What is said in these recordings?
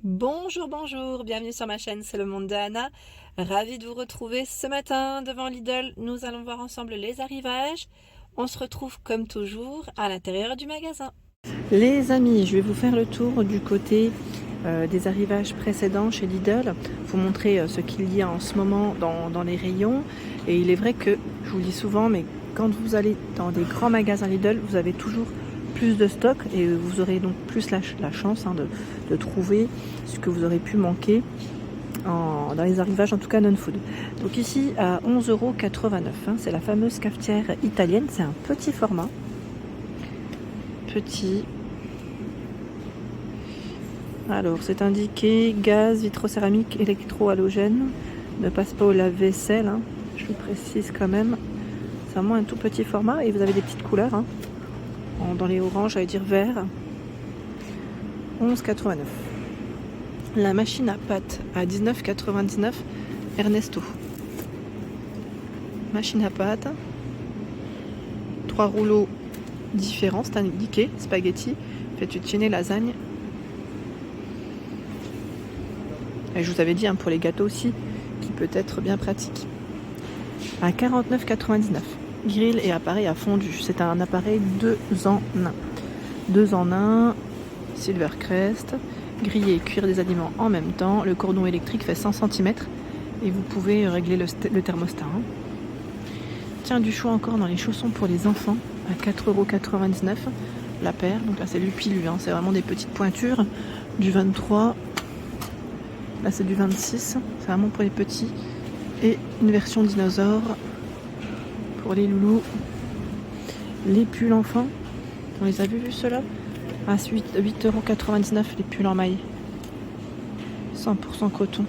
Bonjour, bonjour, bienvenue sur ma chaîne, c'est le monde de Anna. Ravie de vous retrouver ce matin devant Lidl. Nous allons voir ensemble les arrivages. On se retrouve comme toujours à l'intérieur du magasin. Les amis, je vais vous faire le tour du côté des arrivages précédents chez Lidl. Vous montrer ce qu'il y a en ce moment dans les rayons. Et il est vrai que, je vous le dis souvent, mais quand vous allez dans des grands magasins Lidl, vous avez toujours plus de stock et vous aurez donc plus la chance de trouver ce que vous aurez pu manquer dans les arrivages, en tout cas non-food. Donc ici à 11,89 €, c'est la fameuse cafetière italienne, c'est un petit format. Petit. Alors c'est indiqué gaz, vitrocéramique, électro-halogène, ne passe pas au lave-vaisselle, hein. Je vous précise quand même. C'est vraiment un tout petit format et vous avez des petites couleurs, hein. Dans les oranges, j'allais dire vert. 11,89 €. La machine à pâte à 19,99 € Ernesto. Machine à pâte. 3 rouleaux différents, c'est indiqué. Spaghetti, fettuccine, lasagne. Et je vous avais dit pour les gâteaux aussi, qui peut être bien pratique. À 49,99 €. Grill et appareil à fondu. C'est un appareil 2 en 1. 2 en 1. Silvercrest. Griller et cuire des aliments en même temps. Le cordon électrique fait 100 cm. Et vous pouvez régler le thermostat. Tiens, du choix encore dans les chaussons pour les enfants. À 4,99 € la paire. Donc là, c'est du pilu. C'est vraiment des petites pointures. Du 23. Là, c'est du 26. C'est vraiment pour les petits. Et une version dinosaure pour les loulous. Les pulls enfants, on les a vus ceux-là à 8,99 € les pulls en maille. 100% coton.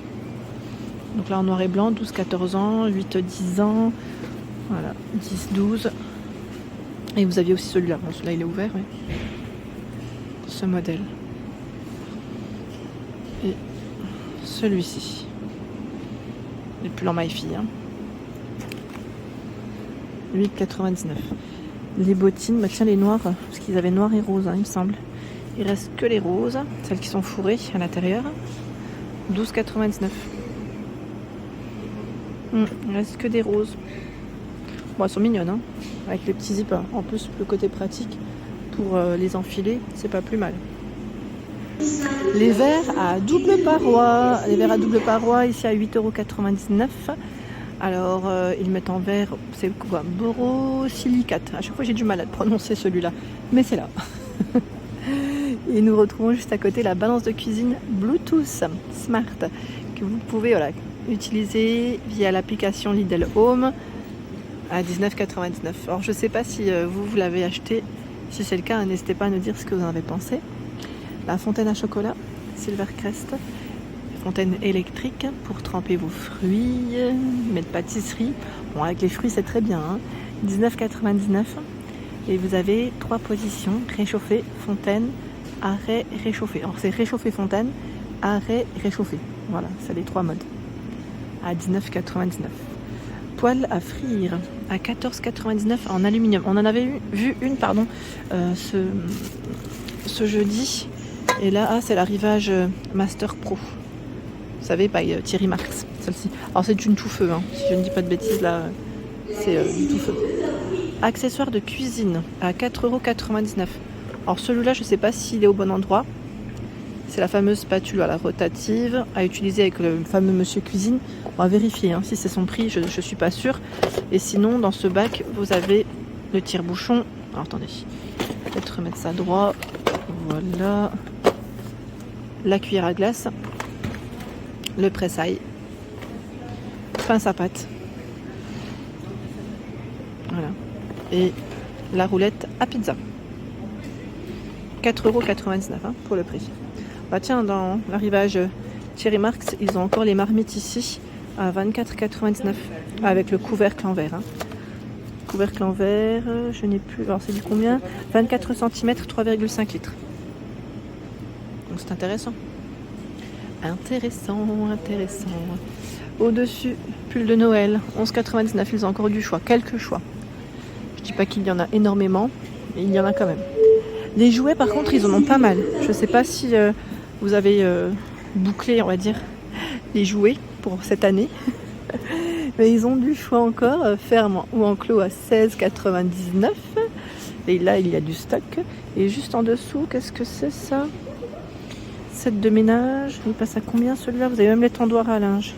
Donc là en noir et blanc, 12-14 ans, 8-10 ans, voilà, 10-12. Et vous aviez aussi celui-là, bon, celui-là il est ouvert, oui. Ce modèle. Et celui-ci. Les pulls en maille fille. 8,99 €. Les bottines, tiens les noirs, parce qu'ils avaient noir et rose, il me semble. Il reste que les roses, celles qui sont fourrées à l'intérieur. 12,99 €. Il reste que des roses. Bon, elles sont mignonnes, avec les petits zips. En plus, le côté pratique pour les enfiler, c'est pas plus mal. Les verres à double paroi. Les verres à double paroi, ici à 8,99 €. Alors, ils mettent en verre, c'est quoi? Borosilicate. À chaque fois, j'ai du mal à le prononcer celui-là, mais c'est là. Et nous retrouvons juste à côté la balance de cuisine Bluetooth Smart que vous pouvez utiliser via l'application Lidl Home à 19,99 €. Alors, je ne sais pas si vous l'avez acheté. Si c'est le cas, n'hésitez pas à nous dire ce que vous en avez pensé. La fontaine à chocolat Silvercrest. Fontaine électrique pour tremper vos fruits, mettre pâtisserie. Bon, avec les fruits, c'est très bien. 19,99 €. Et vous avez 3 positions. Réchauffer, fontaine, arrêt, réchauffer. Alors, c'est réchauffer, fontaine, arrêt, réchauffer. Voilà, c'est les 3 modes. À 19,99 €. Poêle à frire à 14,99 € en aluminium. On en avait vu une, ce jeudi. Et là, c'est l'arrivage Master Pro. Vous savez, by Thierry Marx, celle-ci. Alors c'est une tout feu, si je ne dis pas de bêtises, là, c'est du tout feu. Accessoires de cuisine à 4,99 €. Alors celui-là, je ne sais pas s'il est au bon endroit. C'est la fameuse spatule rotative à utiliser avec le fameux monsieur cuisine. On va vérifier si c'est son prix, je ne suis pas sûre. Et sinon, dans ce bac, vous avez le tire-bouchon. Alors attendez, peut-être remettre ça droit. Voilà. La cuillère à glace. Le pressail, pince à pâte, voilà, et la roulette à pizza. 4,99 € pour le prix. Bah tiens, dans l'arrivage Thierry Marx, ils ont encore les marmites ici à 24,99 € avec le couvercle en verre. Couvercle en verre, je n'ai plus. Alors c'est du combien? 24 cm, 3,5 litres. Donc c'est intéressant. Intéressant. Au-dessus, pull de Noël, 11,99 €. Ils ont encore du choix, quelques choix. Je dis pas qu'il y en a énormément, mais il y en a quand même. Les jouets, par contre, ils en ont pas mal. Je sais pas si vous avez boucler, on va dire, les jouets pour cette année. Mais ils ont du choix encore, ferme ou enclos à 16,99 €. Et là, il y a du stock. Et juste en dessous, qu'est-ce que c'est ça? Set de ménage. Il passe à combien celui-là? Vous avez même l'étendoir à linge.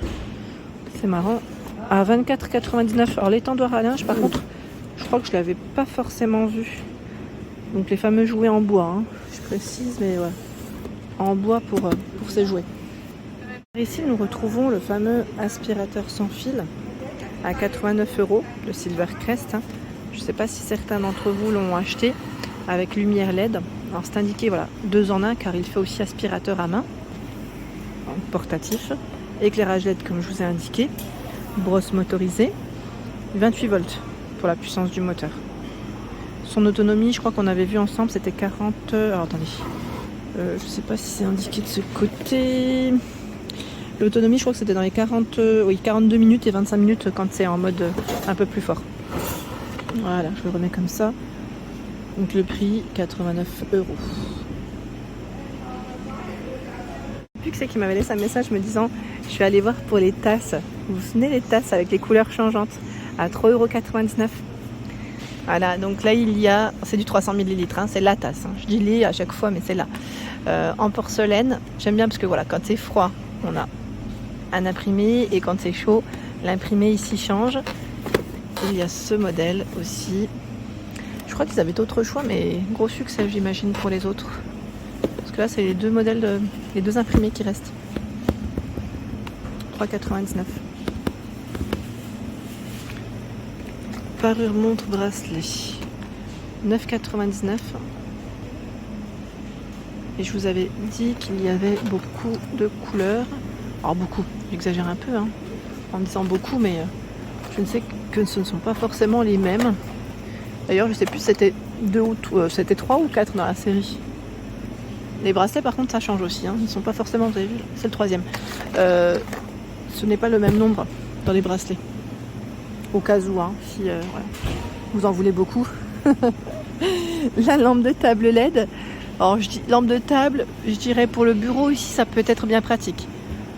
C'est marrant. À 24,99 €. Alors l'étendoir à linge, par contre, je crois que je ne l'avais pas forcément vu. Donc les fameux jouets en bois, hein. Je précise, mais ouais. En bois pour ces jouets. Ici, nous retrouvons le fameux aspirateur sans fil à 89 €, le Silvercrest. Hein. Je ne sais pas si certains d'entre vous l'ont acheté avec lumière LED. Alors c'est indiqué, voilà, 2 en 1 car il fait aussi aspirateur à main, donc portatif, éclairage LED comme je vous ai indiqué, brosse motorisée, 28 volts pour la puissance du moteur. Son autonomie, je crois qu'on avait vu ensemble, c'était 40... Alors attendez, je ne sais pas si c'est indiqué de ce côté. L'autonomie, je crois que c'était dans les 42 minutes et 25 minutes quand c'est en mode un peu plus fort. Voilà, je le remets comme ça. Donc le prix, 89 €. Plus que c'est qui m'avait laissé un message me disant je suis allée voir pour les tasses. Vous vous souvenez les tasses avec les couleurs changeantes à 3,99 €. Voilà, donc là il y a, c'est du 300 ml, hein, c'est la tasse. Hein. Je dis les à chaque fois, mais c'est là. En porcelaine, j'aime bien parce que voilà, quand c'est froid, on a un imprimé et quand c'est chaud, l'imprimé ici change. Il y a ce modèle aussi. Je crois qu'ils avaient d'autres choix, mais gros succès, j'imagine, pour les autres. Parce que là, c'est les deux modèles, les deux imprimés qui restent. 3,99 €. Parure montre bracelet. 9,99 €. Et je vous avais dit qu'il y avait beaucoup de couleurs. Alors beaucoup, j'exagère un peu, hein, en disant beaucoup, mais je ne sais que ce ne sont pas forcément les mêmes. D'ailleurs, je ne sais plus si c'était 3 ou 4 dans la série. Les bracelets, par contre, ça change aussi. Hein. Ils ne sont pas forcément, vous avez vu, c'est le 3e. Ce n'est pas le même nombre dans les bracelets. Au cas où, hein, si voilà, vous en voulez beaucoup. La lampe de table LED. Alors, je dis lampe de table, je dirais pour le bureau, ici, ça peut être bien pratique.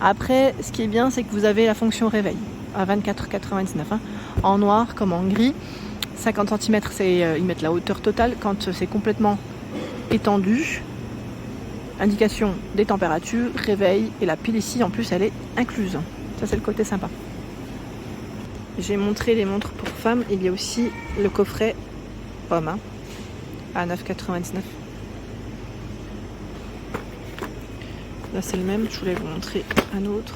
Après, ce qui est bien, c'est que vous avez la fonction réveil à 24,99 €. Hein. En noir comme en gris. 50 cm, c'est ils mettent la hauteur totale. Quand c'est complètement étendu, indication des températures, réveil, et la pile ici, en plus, elle est incluse. Ça, c'est le côté sympa. J'ai montré les montres pour femmes. Il y a aussi le coffret homme, hein, à 9,99 €. Là, c'est le même. Je voulais vous montrer un autre.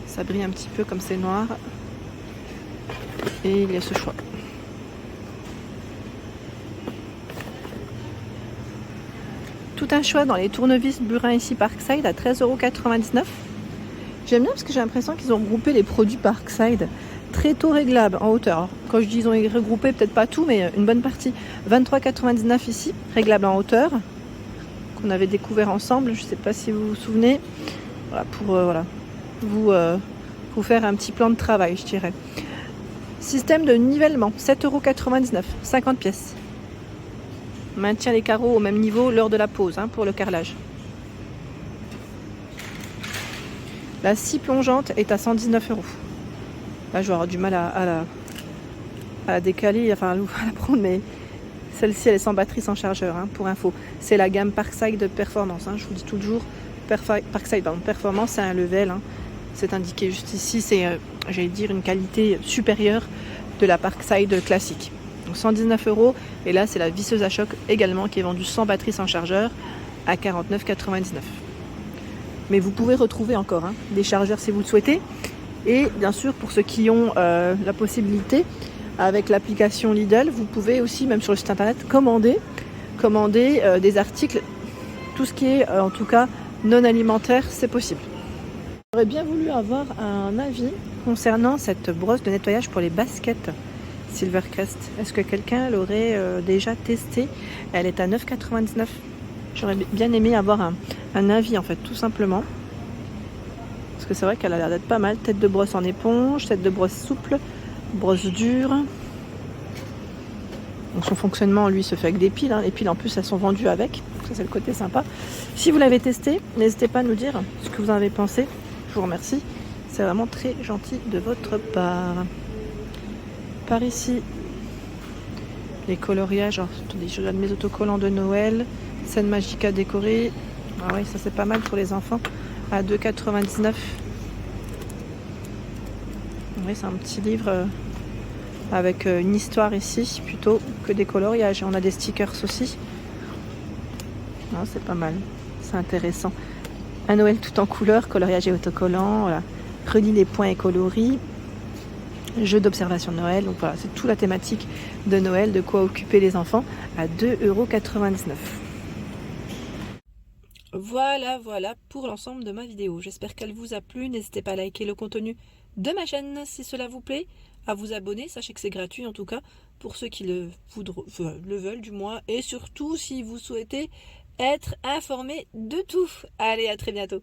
Ça brille un petit peu comme c'est noir. Et il y a ce choix. Tout un choix dans les tournevis Burin ici Parkside à 13,99 €. J'aime bien parce que j'ai l'impression qu'ils ont regroupé les produits Parkside. Tréteaux réglables en hauteur. Alors, quand je dis ils ont regroupé, peut-être pas tout, mais une bonne partie. 23,99 € ici, réglable en hauteur. Qu'on avait découvert ensemble. Je ne sais pas si vous vous souvenez. Voilà, pour voilà, vous faire un petit plan de travail, je dirais. Système de nivellement, 7,99 €, 50 pièces. Maintient les carreaux au même niveau lors de la pose, hein, pour le carrelage. La scie plongeante est à 119 €. Là, je vais avoir du mal à la décaler, enfin à la prendre, mais celle-ci, elle est sans batterie, sans chargeur, hein, pour info. C'est la gamme Parkside de Performance. Hein, je vous dis toujours, Parkside Performance, c'est un level. Hein, c'est indiqué juste ici, c'est, j'allais dire, une qualité supérieure de la Parkside classique. Donc 119 €. Et là, c'est la visseuse à choc également qui est vendue sans batterie, sans chargeur à 49,99 €. Mais vous pouvez retrouver encore, hein, des chargeurs si vous le souhaitez. Et bien sûr, pour ceux qui ont la possibilité, avec l'application Lidl, vous pouvez aussi, même sur le site internet, commander des articles. Tout ce qui est, en tout cas, non alimentaire, c'est possible. J'aurais bien voulu avoir un avis concernant cette brosse de nettoyage pour les baskets Silvercrest. Est-ce que quelqu'un l'aurait déjà testé? Elle est à 9,99 €. J'aurais bien aimé avoir un avis, en fait, tout simplement. Parce que c'est vrai qu'elle a l'air d'être pas mal. Tête de brosse en éponge, tête de brosse souple, brosse dure. Donc son fonctionnement, lui, se fait avec des piles. Hein. Les piles, en plus, elles sont vendues avec. ça c'est le côté sympa. Si vous l'avez testé, n'hésitez pas à nous dire ce que vous en avez pensé. Je vous remercie. C'est vraiment très gentil de votre part. Par ici, les coloriages. Attendez, je regarde mes autocollants de Noël. Scène magique à décorer. Ah oui, ça c'est pas mal pour les enfants. À 2,99 €. Oui, c'est un petit livre avec une histoire ici, plutôt que des coloriages. On a des stickers aussi. Ah, c'est pas mal. C'est intéressant. Un Noël tout en couleurs, coloriage et autocollant. Voilà. Relie les points et coloris. Jeu d'observation de Noël. Donc voilà, c'est toute la thématique de Noël, de quoi occuper les enfants à 2,99 €. Voilà pour l'ensemble de ma vidéo. J'espère qu'elle vous a plu. N'hésitez pas à liker le contenu de ma chaîne si cela vous plaît, à vous abonner. Sachez que c'est gratuit en tout cas pour ceux qui le veulent du moins, et surtout si vous souhaitez être informé de tout. Allez, à très bientôt.